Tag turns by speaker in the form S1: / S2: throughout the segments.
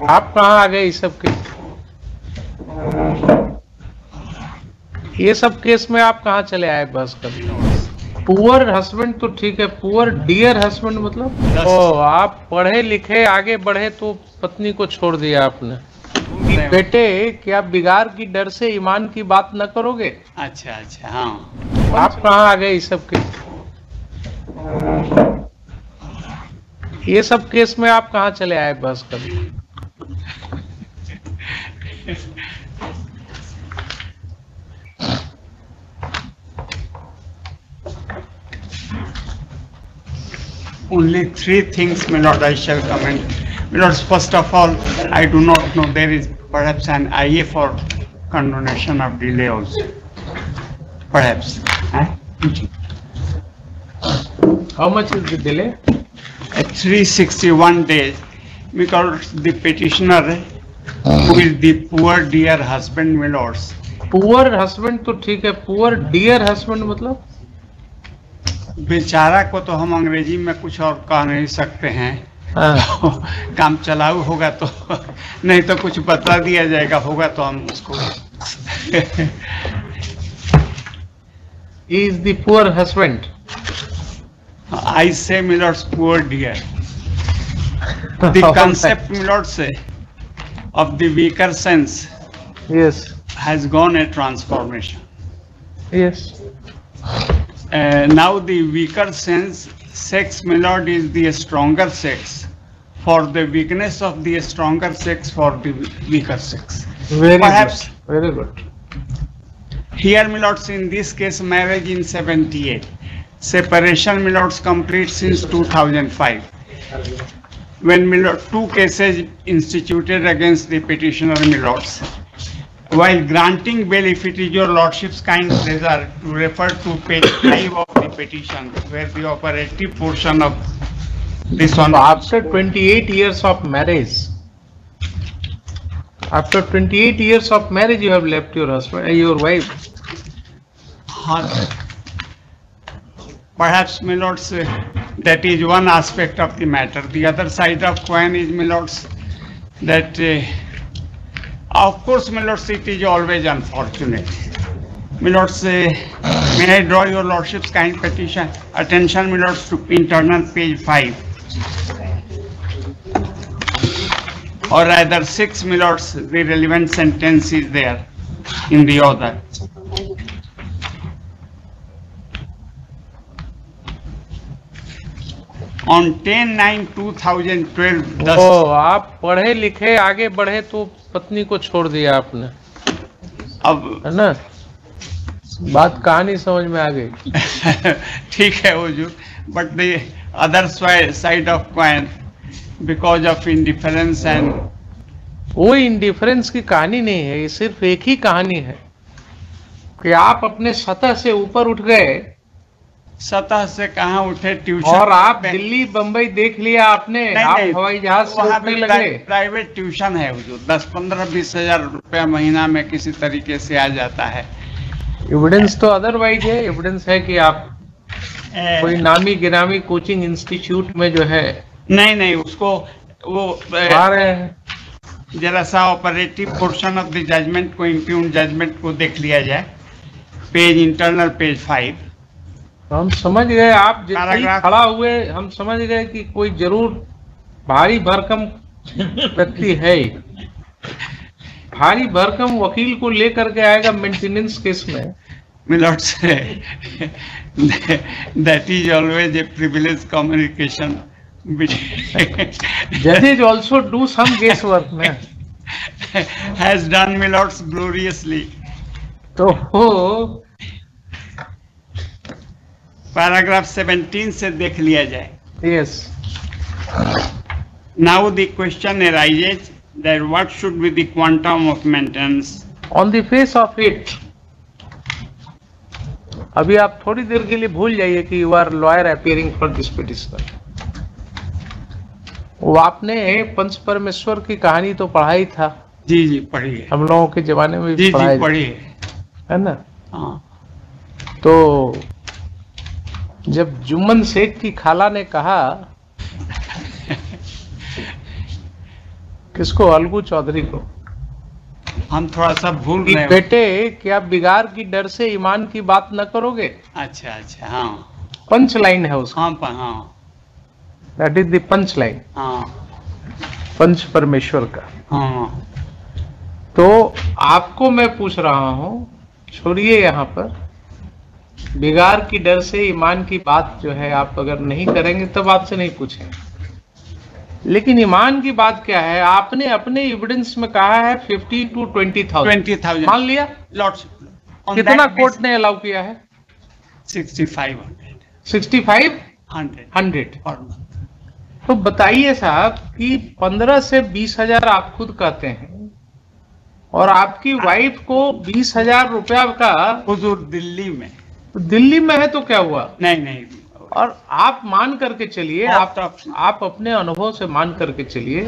S1: आप कहाँ आ गए ये सब केस में आप कहाँ चले आए बस कर? पुअर हस्बैंड तो ठीक है, पुअर डियर हस्बैंड मतलब ओ आप पढ़े लिखे आगे बढ़े तो पत्नी को छोड़ दिया आपने। बेटे क्या बिगाड़ की डर से ईमान की बात न करोगे?
S2: अच्छा अच्छा, हाँ।
S1: आप कहाँ आ गए ये सब केस में आप कहाँ चले आए बस कर?
S2: Only three things, my lord, I shall comment. My lords, first of all, I do not know, there is perhaps an IA for condonation of delay also. Perhaps.
S1: How much is the delay?
S2: 361 days, because the petitioner who is the poor dear husband, my lords.
S1: Poor husband तो ठीक है, poor dear husband मतलब
S2: बेचारा को तो हम अंग्रेजी में कुछ और कह नहीं सकते हैं। तो काम चलाऊ होगा तो नहीं तो कुछ बता दिया जाएगा, होगा तो हम उसको
S1: He is the poor husband.
S2: I say, my lords, poor dear. The concept, my lords, of the weaker sense
S1: Yes.
S2: has gone a transformation.
S1: Yes.
S2: Now the weaker sense, sex, my lord, is the stronger sex. For the weakness of the stronger sex, for the weaker sex.
S1: Very
S2: Perhaps
S1: good. Very good.
S2: Here, my lords, in this case, marriage in 78. Separation, my lords, complete since 2005. When, my lord, two cases instituted against the petitioner, my lords. While granting bail, if it is your lordship's kind pleasure to refer to page 5 of the petition, where the operative portion of this one.
S1: After 28 years of marriage, you have left your husband, your wife.
S2: Perhaps, my lords, that is one aspect of the matter. The other side of coin is, my lords, that of course, my lords, it is always unfortunate. My lords, may I draw your lordship's kind petition attention, my lords, to internal page 5. Or rather 6, my lords, the relevant sentence is there in the order. On 10/9/2012,
S1: आप पढ़े लिखे आगे बढ़े तो पत्नी को छोड़ दिया आपने,
S2: अब
S1: है ना? बात कहानी समझ में आ गई।
S2: ठीक है हुजूर, but the other side of coin, because of indifference and,
S1: वो इंडिफरेंस की कहानी नहीं है, ये सिर्फ एक ही कहानी है कि आप अपने सतह से ऊपर उठ गए।
S2: सतह से कहाँ उठे, ट्यूशन।
S1: और आप दिल्ली बंबई देख लिया आपने, आप हवाई जहाज से उठने लगे।
S2: प्राइवेट ट्यूशन है हुजूर, 10-15-20 हजार रुपया महीना में किसी तरीके से आ जाता है।
S1: एविडेंस तो अदरवाइज है, एविडेंस है कि आप कोई नामी गिरामी कोचिंग इंस्टीट्यूट में जो है।
S2: नहीं, उसको वो
S1: आ रहे हैं।
S2: जरा सा operative portion of the judgment को, इम्प्यून जजमेंट को देख लिया जाए, पेज इंटरनल पेज 5।
S1: हम समझ गए, आप जितनी खड़ा हुए हम समझ गए कि कोई जरूर भारी भरकम व्यक्ति है, भारी भरकम वकील को लेकर के आएगा मेंटेनेंस केस में।
S2: मिलॉर्ड से that is always a privilege communication.
S1: जजेज also do some guess work में,
S2: हैज डन मिलॉर्ड्स ग्लोरियसली।
S1: तो
S2: पैराग्राफ 17 से देख लिया जाए।
S1: Yes.
S2: Now the question arises that what should be the quantum of maintenance
S1: on the face of it। अभी आप थोड़ी देर के लिए भूल जाइए कि you are lawyer appearing for this petition. वो आपने पंच परमेश्वर की कहानी तो पढ़ा ही था।
S2: जी पढ़ी है,
S1: हम लोगों के जमाने में भी
S2: पढ़ी
S1: है ना।
S2: हाँ।
S1: तो जब जुम्मन शेख की खाला ने कहा किसको? अलगू चौधरी को।
S2: हम थोड़ा सा भूल
S1: कि
S2: रहे हैं।
S1: बेटे क्या बिगाड़ की डर से ईमान की बात न करोगे?
S2: अच्छा अच्छा, हाँ
S1: पंच लाइन है उसका,
S2: हाँ हाँ
S1: that is the punch line,
S2: हाँ
S1: पंच परमेश्वर का।
S2: हाँ।
S1: तो आपको मैं पूछ रहा हूं, छोड़िए यहाँ पर, बिगाड़ की डर से ईमान की बात जो है आप अगर नहीं करेंगे तब आपसे नहीं पूछेंगे। लेकिन ईमान की बात क्या है? आपने अपने एविडेंस में कहा है 50 to 20,000 मान लिया।
S2: लॉर्डशिप
S1: कितना कोर्ट ने अलाउ किया है?
S2: 6500
S1: 6500 तो बताइए साहब कि 15 से 20,000 आप खुद कहते हैं और आपकी वाइफ को 20,000 रुपया का
S2: हुजूर दिल्ली में,
S1: तो दिल्ली में है तो क्या हुआ?
S2: नहीं नहीं,
S1: और आप मान करके चलिए, आप अपने अनुभव से मान करके चलिए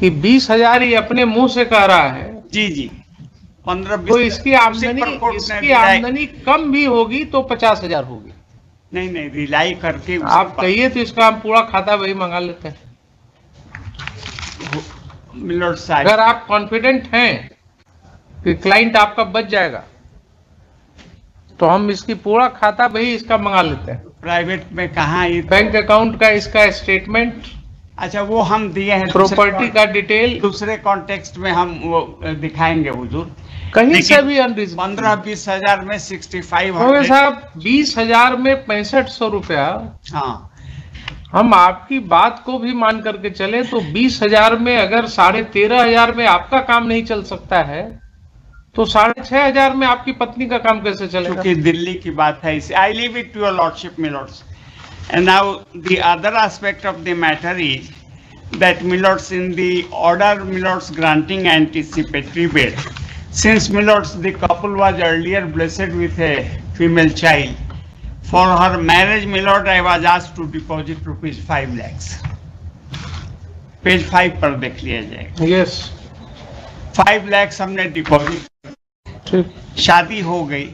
S1: कि 20,000 ही अपने मुंह से कह रहा है।
S2: जी जी, 15-20,
S1: तो इसकी आमदनी कम भी होगी तो 50,000 होगी।
S2: नहीं नहीं, रिलाई करके
S1: आप कहिए तो इसका हम पूरा खाता वही मंगा लेते हैं।
S2: मिलर्ड साहब,
S1: अगर आप कॉन्फिडेंट हैं कि क्लाइंट आपका बच जाएगा तो हम इसकी पूरा खाता वही इसका मंगा लेते हैं।
S2: प्राइवेट में कहाँ,
S1: बैंक अकाउंट का इसका स्टेटमेंट,
S2: अच्छा वो हम दिए हैं,
S1: प्रॉपर्टी का डिटेल
S2: दूसरे कॉन्टेक्स्ट में हम वो दिखाएंगे हुजूर।
S1: कहीं से भी अनरिजनेबल।
S2: 15-20 हजार में 6500
S1: हो साहब, 20,000 में 6500 रुपया।
S2: हाँ,
S1: हम आपकी बात को भी मान करके चले तो 20,000 में अगर 13,500 में आपका काम नहीं चल सकता है तो 6,500 में आपकी पत्नी का काम कैसे चलेगा?
S2: क्योंकि दिल्ली की बात है इसे। I leave it to your lordship milords. And now the other aspect of the matter is that milords, in the order milords granting anticipatory bail, since milords the couple was earlier blessed with a female child, for her marriage milord I was asked to deposit rupees 5 lakhs. Page 5 पर देख लिया जाएगा।
S1: Yes,
S2: 5 lakhs हमने deposit,
S1: ठीक,
S2: शादी हो गई।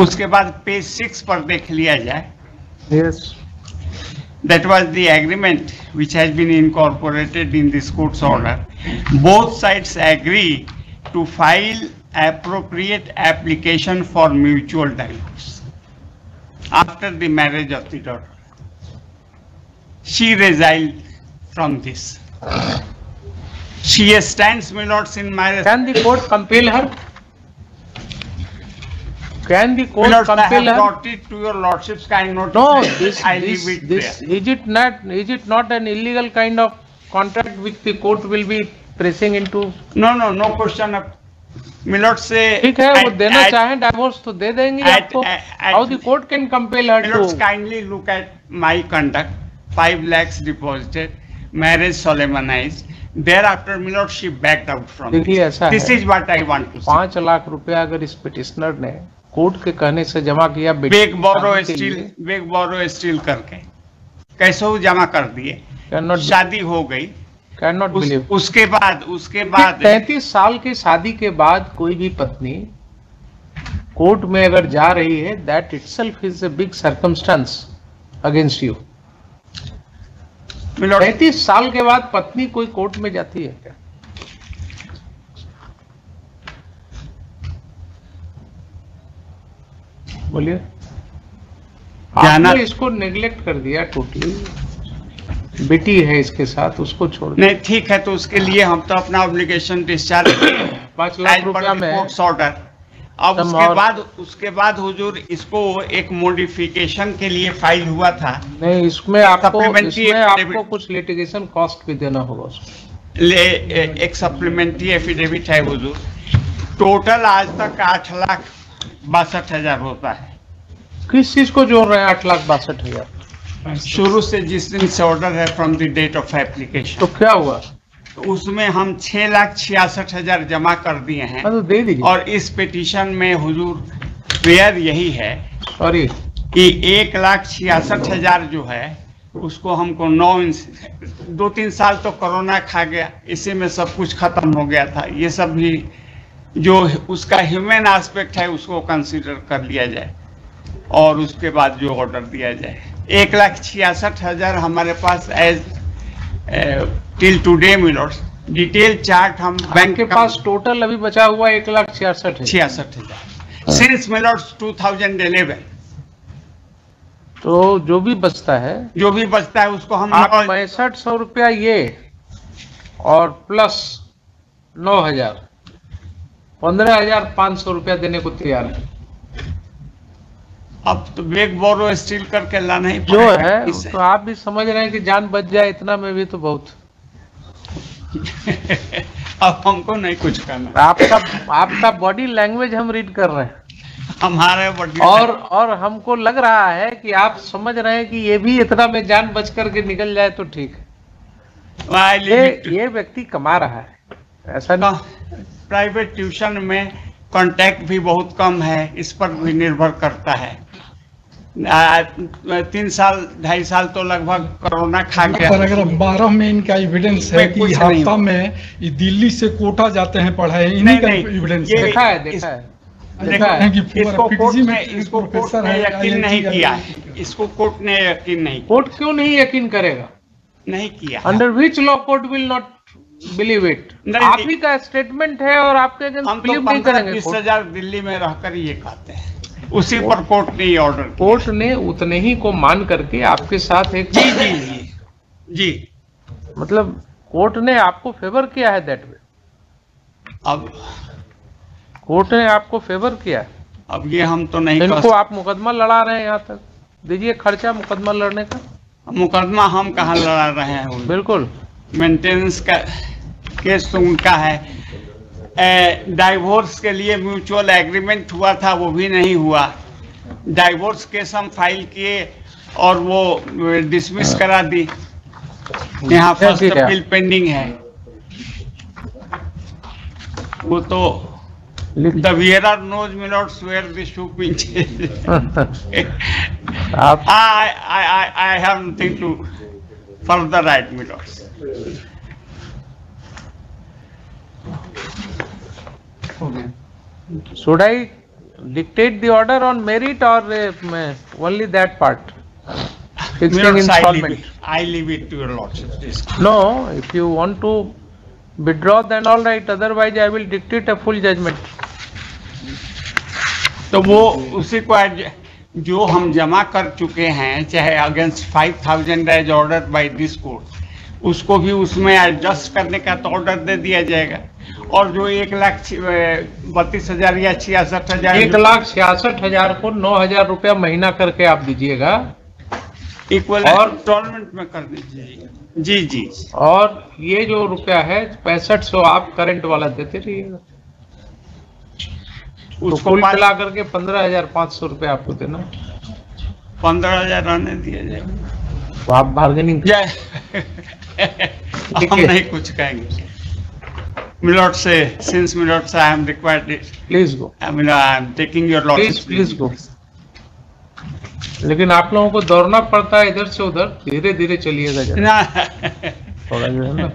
S2: उसके बाद पेज 6 पर देख लिया जाए।
S1: Yes,
S2: That was the agreement which has been incorporated in this court's order. Both sides agree to file appropriate application for mutual divorce after the marriage of the daughter. She resigned from this. She stands, milords, in my...
S1: Can the court compel her? Can the court
S2: Milords, I
S1: compel
S2: have
S1: her?
S2: brought it to your lordship's kind notice.
S1: No,
S2: I leave it
S1: this
S2: there.
S1: is it not an illegal kind of contract which the court will be pressing into?
S2: No question of milords से
S1: ठीक है, वो देना चाहें divorce तो दे देंगे आपको। How the court can compel her
S2: milords
S1: to?
S2: kindly look at my conduct. 5 lakhs deposited, marriage solemnized. Thereafter, milords, she backed out from
S1: देखिए,
S2: this.
S1: ऐसा
S2: This
S1: है,
S2: is what I want to say.
S1: 5 lakh रुपया अगर इस petitioner ने court के कहने से जमा किया,
S2: बेग बोरो स्टील करके कैसे वो जमा कर दिए। शादी हो गई,
S1: कैन नॉट बिलीव।
S2: उसके बाद
S1: 33 साल की शादी के बाद कोई भी पत्नी कोर्ट में अगर जा रही है, that itself is a big circumstance against you. 33 साल के बाद पत्नी कोई कोर्ट में जाती है क्या? बोलिए, आपने इसको नेग्लेक्ट कर दिया टोटली। बेटी है इसके साथ, उसको छोड़
S2: नहीं, ठीक है, तो उसके लिए हम तो अपना ऑब्लिगेशन डिस्चार्ज
S1: 5 लाख रुपया में
S2: ऑर्डर। अब उसके बाद हुजूर इसको एक मॉडिफिकेशन के लिए फाइल हुआ था।
S1: नहीं, इसमें आपको कुछ लिटिगेशन कॉस्ट भी देना होगा उसको।
S2: एक सप्लीमेंट्री एफिडेविट है हुजूर। टोटल आज तक 8,62,000 होता है।
S1: किस चीज को जोड़ रहे हैं 8,62,000?
S2: शुरू से जिस दिन से ऑर्डर है, from the date of application.
S1: तो क्या हुआ?
S2: तो उसमें हम 6,66,000 जमा कर दिए हैं।
S1: तो दे दीजिए।
S2: और इस पिटीशन में हुजूर प्रेयर यही है,
S1: सॉरी,
S2: कि 1,66,000 जो है उसको हमको 2-3 साल तो कोरोना खा गया, इसी में सब कुछ खत्म हो गया था। ये सब भी जो उसका ह्यूमन एस्पेक्ट है उसको कंसीडर कर लिया जाए और उसके बाद जो ऑर्डर दिया जाए। 1,66,000 हमारे पास as till today milords detail chart हम
S1: बैंक के पास टोटल अभी बचा हुआ 1,66,000।
S2: 66,000 सिंस मिलॉट्स 2011।
S1: तो जो भी बचता है
S2: उसको हम
S1: आप 6500 रुपया ये और प्लस 9,000 15,500 रुपया देने को तैयार है।
S2: अब तो बेग बोरो स्टील करके लाना ही
S1: जो है तो आप भी समझ रहे हैं कि जान बच जाए इतना में भी तो बहुत।
S2: अब हमको नहीं कुछ करना।
S1: आपका बॉडी लैंग्वेज हम रीड कर रहे हैं
S2: हमारे बॉडी
S1: और हमको लग रहा है कि आप समझ रहे हैं कि ये भी इतना में जान बच करके निकल जाए तो ठीक है। ये व्यक्ति कमा रहा है, ऐसा नहीं।
S2: प्राइवेट ट्यूशन में कांटेक्ट भी बहुत कम है, इस पर भी निर्भर करता है। 3 साल 2.5 साल तो लगभग कोरोना खा गया।
S3: पर अगर 12 में इनका एविडेंस है कि हफ्ता में ये दिल्ली से कोटा जाते हैं पढ़ाई, इन्हीं का एविडेंस
S1: देखा है
S2: इसको कोर्ट ने यकीन नहीं किया है। इसको कोर्ट ने यकीन नहीं।
S1: कोर्ट क्यों नहीं यकीन करेगा?
S2: नहीं किया।
S1: Under which law court will not believe it? आप ही का स्टेटमेंट है और आपके अगेंस्ट बिलीव नहीं करेंगे।
S2: 20,000 दिल्ली में रहकर ये कहते हैं, उसी पर कोर्ट ने ऑर्डर किया।
S1: कोर्ट ने उतने ही को मान करके आपके साथ एक
S2: जी
S1: मतलब कोर्ट ने आपको फेवर किया है दैट वे।
S2: अब
S1: कोर्ट ने आपको फेवर किया है।
S2: अब ये हम तो नहीं
S1: इनको आप मुकदमा लड़ा रहे हैं, यहाँ तक दीजिए खर्चा मुकदमा लड़ने का।
S2: मुकदमा हम कहाँ लड़ा रहे हैं?
S1: बिल्कुल
S2: मेंटेनेंस का केस तो उनका है। डाइवोर्स के लिए म्यूचुअल एग्रीमेंट हुआ था, वो भी नहीं हुआ। डाइवोर्स केस हम फाइल किए और वो डिसमिस करा दी। यहाँ फर्स्ट अपील पेंडिंग है। वो तो The wearer knows my lords where the shoe pinches. I have nothing to further write, my lords.
S1: Should I dictate the order on merit or only that part? Fixing installment.
S2: I leave it to your lordship.
S1: No, if you want to withdraw, then all right. Otherwise, I will dictate a full judgment.
S2: तो वो उसी को जो हम जमा कर चुके हैं, चाहे against 5,000 as order by this court, उसको भी उसमें एडजस्ट करने का तो ऑर्डर दे दिया जाएगा। और जो 1,32,000 या 66,000
S1: 1,66,000 को 9,000 रुपया महीना करके आप दीजिएगा
S2: इक्वल और इंस्टॉलमेंट में कर दीजिएगा। जी
S1: और ये जो रुपया है 6500 आप करंट वाला देते रहिएगा। उसको मिला करके 15,500 रुपया आपको देना।
S2: 15,000 रहने दिया जाए
S1: तो आप बार्गेनिंग
S2: हम नहीं कुछ कहेंगे। मिलॉट से सिंस मिलॉट से I am required,
S1: please go.
S2: I am taking your lordship,
S1: please go. लेकिन आप लोगों को दौड़ना पड़ता है इधर से उधर, धीरे धीरे चलिएगा थोड़ा जो है ना।